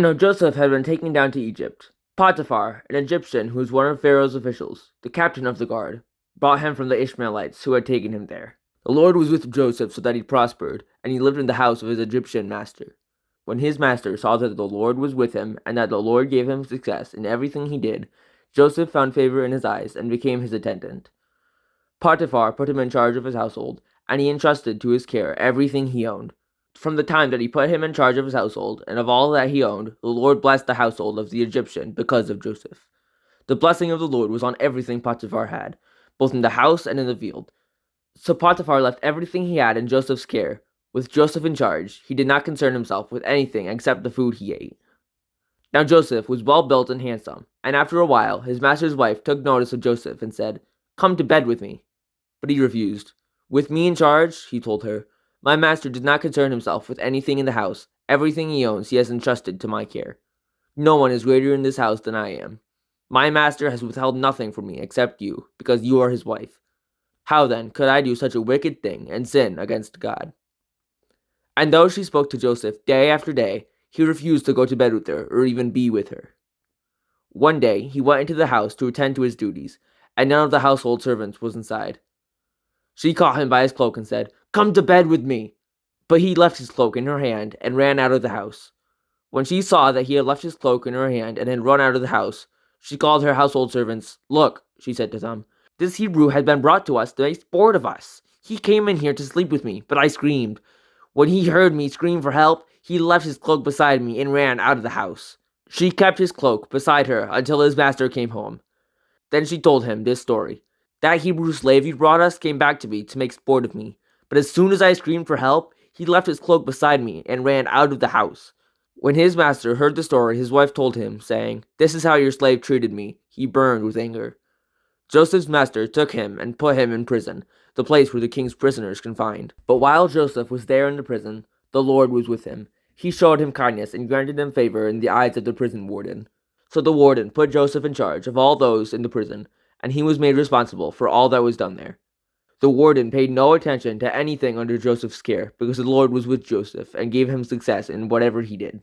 Now Joseph had been taken down to Egypt. Potiphar, an Egyptian who was one of Pharaoh's officials, the captain of the guard, brought him from the Ishmaelites who had taken him there. The Lord was with Joseph so that he prospered, and he lived in the house of his Egyptian master. When his master saw that the Lord was with him, and that the Lord gave him success in everything he did, Joseph found favor in his eyes and became his attendant. Potiphar put him in charge of his household, and he entrusted to his care everything he owned. From the time that he put him in charge of his household and of all that he owned, the Lord blessed the household of the Egyptian because of Joseph. The blessing of the Lord was on everything Potiphar had, both in the house and in the field. So Potiphar left everything he had in Joseph's care. With Joseph in charge, he did not concern himself with anything except the food he ate. Now Joseph was well built and handsome, and after a while his master's wife took notice of Joseph and said, "Come to bed with me." But he refused. "With me in charge," he told her, "my master does not concern himself with anything in the house. Everything he owns he has entrusted to my care. No one is greater in this house than I am. My master has withheld nothing from me except you, because you are his wife. How then could I do such a wicked thing and sin against God?" And though she spoke to Joseph day after day, he refused to go to bed with her or even be with her. One day he went into the house to attend to his duties, and none of the household servants was inside. She caught him by his cloak and said, "Come to bed with me." But he left his cloak in her hand and ran out of the house. When she saw that he had left his cloak in her hand and had run out of the house, she called her household servants. "Look," she said to them, "this Hebrew has been brought to us to make sport of us. He came in here to sleep with me, but I screamed. When he heard me scream for help, he left his cloak beside me and ran out of the house." She kept his cloak beside her until his master came home. Then she told him this story. "That Hebrew slave you brought us came back to me to make sport of me, but as soon as I screamed for help, he left his cloak beside me and ran out of the house." When his master heard the story, his wife told him, saying, "This is how your slave treated me." He burned with anger. Joseph's master took him and put him in prison, the place where the king's prisoners confined. But while Joseph was there in the prison, the Lord was with him. He showed him kindness and granted him favor in the eyes of the prison warden. So the warden put Joseph in charge of all those in the prison, and he was made responsible for all that was done there. The warden paid no attention to anything under Joseph's care, because the Lord was with Joseph and gave him success in whatever he did.